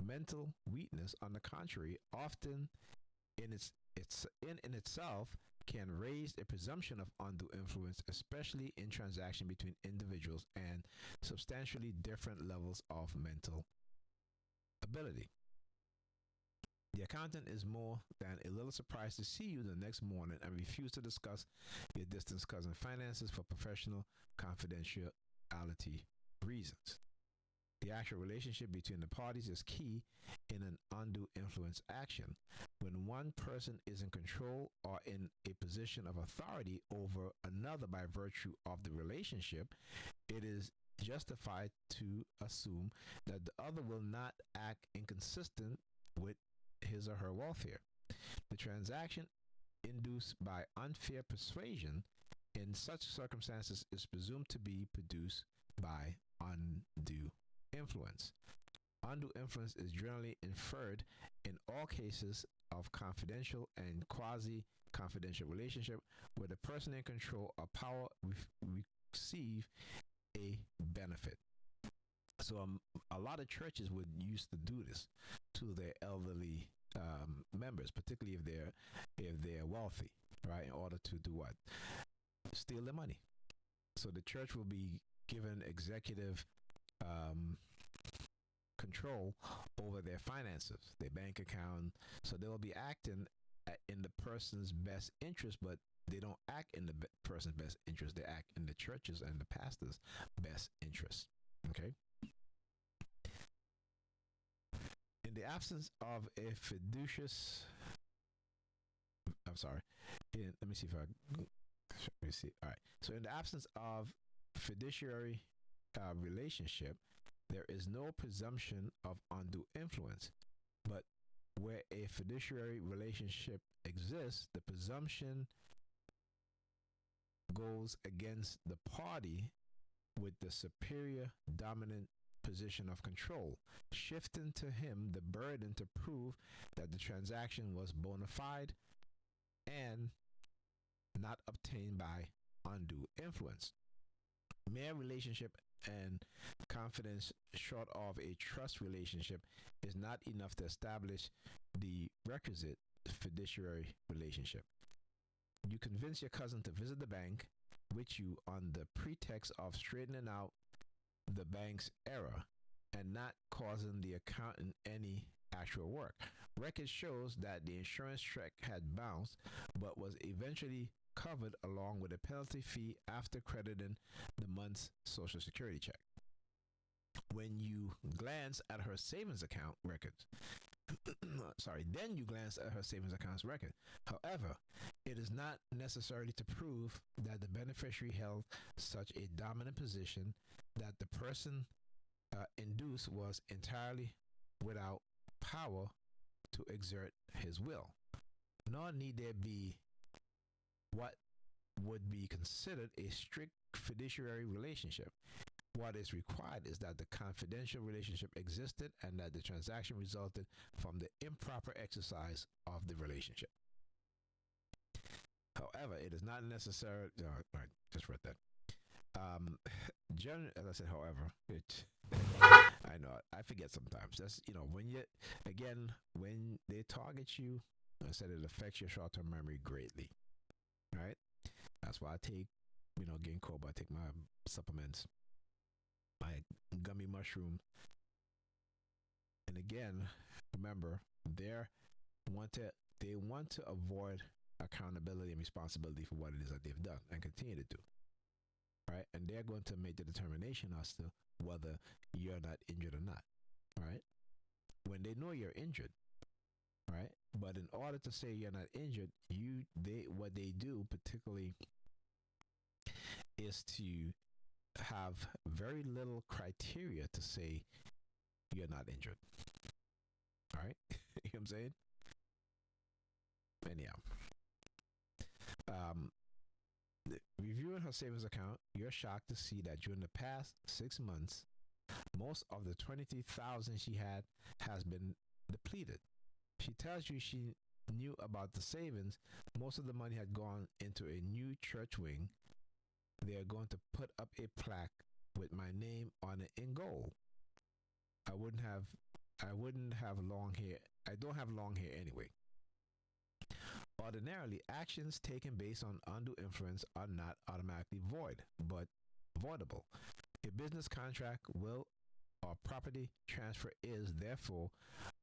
Mental weakness, on the contrary, often in itself can raise a presumption of undue influence, especially in transactions between individuals and substantially different levels of mental ability. The accountant is more than a little surprised to see you the next morning and refuse to discuss your distant cousin's finances for professional confidentiality reasons. The actual relationship between the parties is key in an undue influence action. When one person is in control or in a position of authority over another by virtue of the relationship, it is justified to assume that the other will not act inconsistent with his or her welfare. The transaction induced by unfair persuasion in such circumstances is presumed to be produced by undue influence. Undue influence is generally inferred in all cases of confidential and quasi-confidential relationship where the person in control or power receive a benefit. So a lot of churches would used to do this to their elderly members, particularly if they're wealthy, right? In order to do what? Steal their money. So the church will be given executive control over their finances, their bank account. So they will be acting in the person's best interest, but they don't act in the person's best interest. They act in the church's and the pastor's best interest. Okay. In the absence of a fiducious, I'm sorry. Let me see if I. Let me see. All right. So in the absence of fiduciary relationship, there is no presumption of undue influence. But where a fiduciary relationship exists, the presumption goes against the party with the superior dominant position of control, shifting to him the burden to prove that the transaction was bona fide and not obtained by undue influence. Mere relationship and confidence short of a trust relationship is not enough to establish the requisite fiduciary relationship. You convince your cousin to visit the bank with you on the pretext of straightening out the bank's error and not causing the accountant any actual work. Record shows that the insurance check had bounced but was eventually covered along with a penalty fee after crediting the month's Social Security check. When you glance at her savings account records, then you glance at her savings account's record. However, it is not necessary to prove that the beneficiary held such a dominant position that the person induced was entirely without power to exert his will. Nor need there be what would be considered a strict fiduciary relationship. What is required is that the confidential relationship existed and that the transaction resulted from the improper exercise of the relationship. However, it is not necessary. I just read that. Generally, as I said, however, I know I forget sometimes. That's when they target you, I said it affects your short-term memory greatly. Right? That's why I take ginkgo. I take my supplements, my gummy mushroom, and again, remember they want to avoid accountability and responsibility for what it is that they've done and continue to do. Right? And they're going to make the determination as to whether you're not injured or not. Right? When they know you're injured, right? But in order to say you're not injured, what they do particularly is to have very little criteria to say you're not injured. All right? You know what I'm saying? Anyhow. Reviewing her savings account, you're shocked to see that during the past 6 months, most of the $23,000 she had has been depleted. She tells you she knew about the savings. Most of the money had gone into a new church wing. They are going to put up a plaque with my name on it in gold. I wouldn't have long hair. I don't have long hair anyway. Ordinarily, actions taken based on undue influence are not automatically void, but voidable. A business contract, will, or property transfer is therefore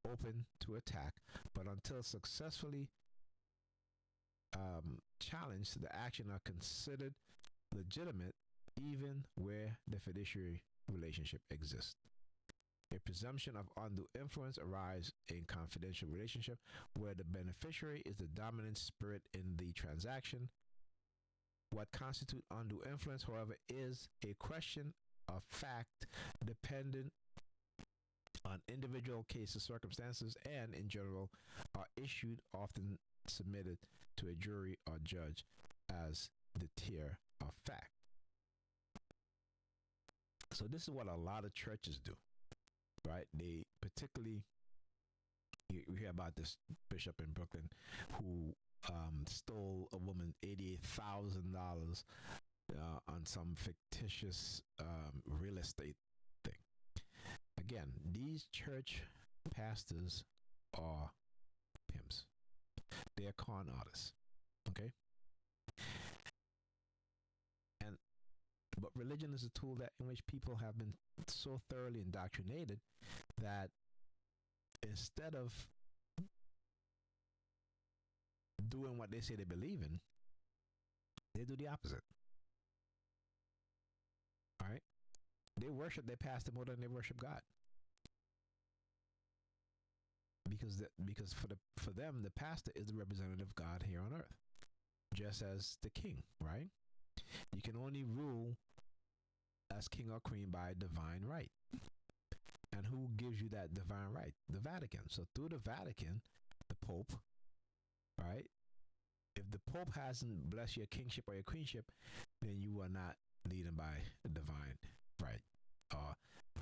open to attack, but until successfully challenged, the action are considered legitimate even where the fiduciary relationship exists. A presumption of undue influence arises in confidential relationship where the beneficiary is the dominant spirit in the transaction. What constitutes undue influence, however, is a question of fact dependent on individual cases, circumstances, and in general are issued, often submitted to a jury or judge as the tier of fact. So this is what a lot of churches do, right? They particularly, you hear about this bishop in Brooklyn who stole a woman $88,000 on some fictitious real estate thing. Again, these church pastors are pimps. They are con artists. Okay? But religion is a tool in which people have been so thoroughly indoctrinated that instead of doing what they say they believe in, they do the opposite. All right? They worship their pastor more than they worship God. Because for them, the pastor is the representative of God here on earth, just as the king, right? You can only rule as king or queen by divine right. And who gives you that divine right? The Vatican. So through the Vatican, the Pope, right? If the Pope hasn't blessed your kingship or your queenship, then you are not leading by divine right or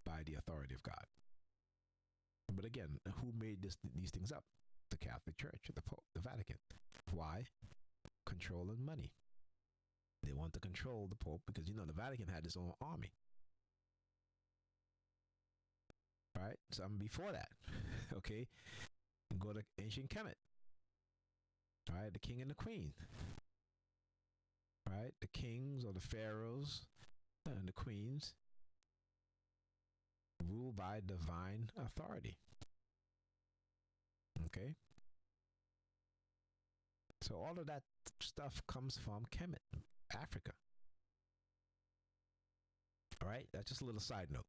by the authority of God. But again, who made these things up? The Catholic Church, the Pope, the Vatican. Why? Control and money. They want to control the Pope because, the Vatican had its own army. Right? So before that, okay, go to ancient Kemet. Right? The king and the queen. Right? The kings or the pharaohs and the queens rule by divine authority. Okay? So all of that stuff comes from Kemet, Africa. All right? That's just a little side note.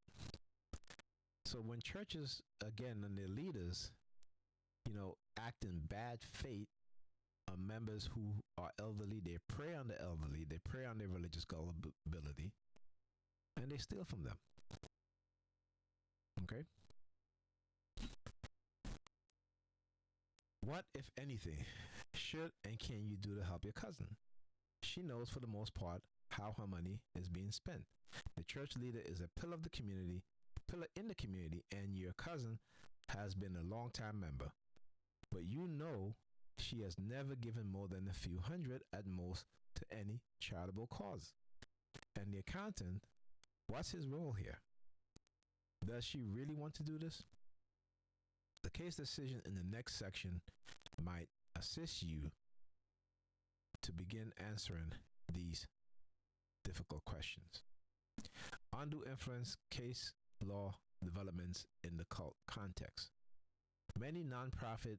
So when churches, again, and their leaders, act in bad faith on members who are elderly, they prey on the elderly, they prey on their religious gullibility, and they steal from them. Okay? What, if anything, should and can you do to help your cousin? She knows for the most part how her money is being spent. The church leader is a pillar in the community, and your cousin has been a long-time member. But she has never given more than a few hundred at most to any charitable cause. And the accountant, what's his role here? Does she really want to do this? The case decision in the next section might assist you to begin answering these difficult questions. Undue influence case law developments in the cult context. Many nonprofit,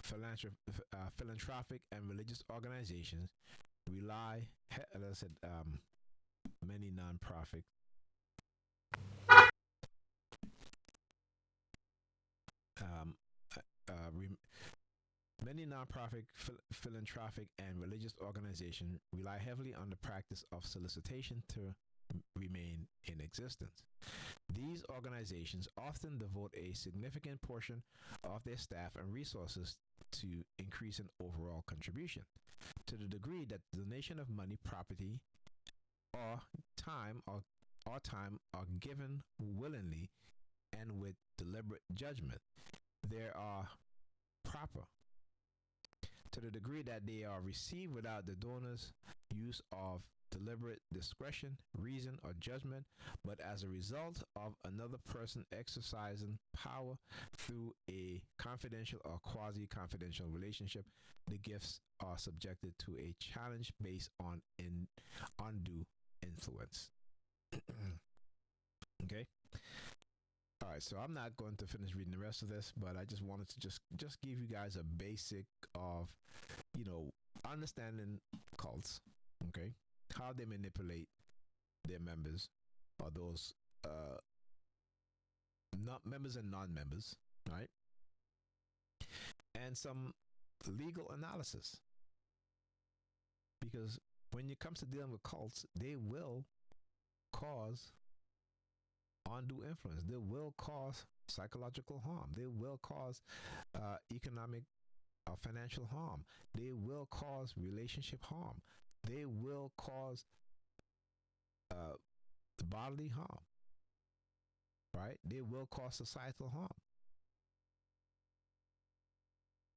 philanthropic, and religious organizations rely, as I said, many nonprofit, philanthropic, and religious organizations rely heavily on the practice of solicitation to remain in existence. These organizations often devote a significant portion of their staff and resources to increasing overall contribution. To the degree that donation of money, property, or time are given willingly and with deliberate judgment, they are proper. To the degree that they are received without the donor's use of deliberate discretion, reason, or judgment, but as a result of another person exercising power through a confidential or quasi-confidential relationship, the gifts are subjected to a challenge based on undue influence. Okay? All right, so I'm not going to finish reading the rest of this, but I just wanted to just give you guys a basic of, understanding cults, okay? How they manipulate their members, or those not members and non-members, right? And some legal analysis. Because when it comes to dealing with cults, they will cause undue influence. They will cause psychological harm. They will cause economic or financial harm. They will cause relationship harm. They will cause bodily harm. Right? They will cause societal harm.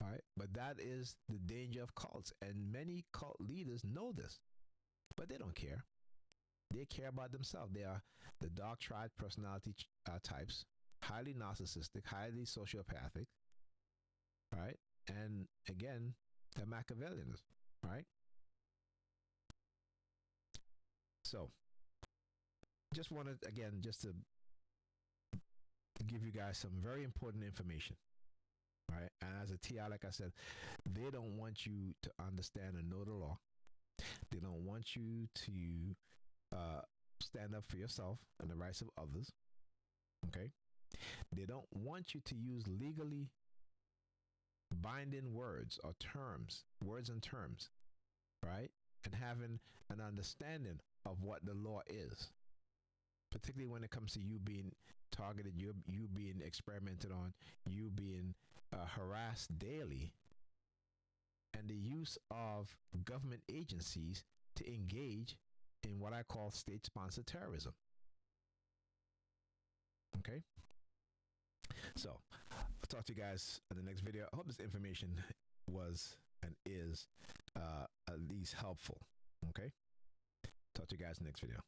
Right? But that is the danger of cults. And many cult leaders know this, but they don't care. They care about themselves. They are the dark triad personality types, highly narcissistic, highly sociopathic, right? And again, they're Machiavellians, right? So, just wanted, again, just to give you guys some very important information, right? And as a TI, like I said, they don't want you to understand and know the law. They don't want you to stand up for yourself and the rights of others. Okay? They don't want you to use legally binding words or terms, words and terms, right? and having an understanding of what the law is, particularly when it comes to you being targeted, you being experimented on, you being harassed daily, and the use of government agencies to engage in what I call state-sponsored terrorism. Okay? So, I'll talk to you guys in the next video. I hope this information was and is at least helpful. Okay? Talk to you guys in the next video.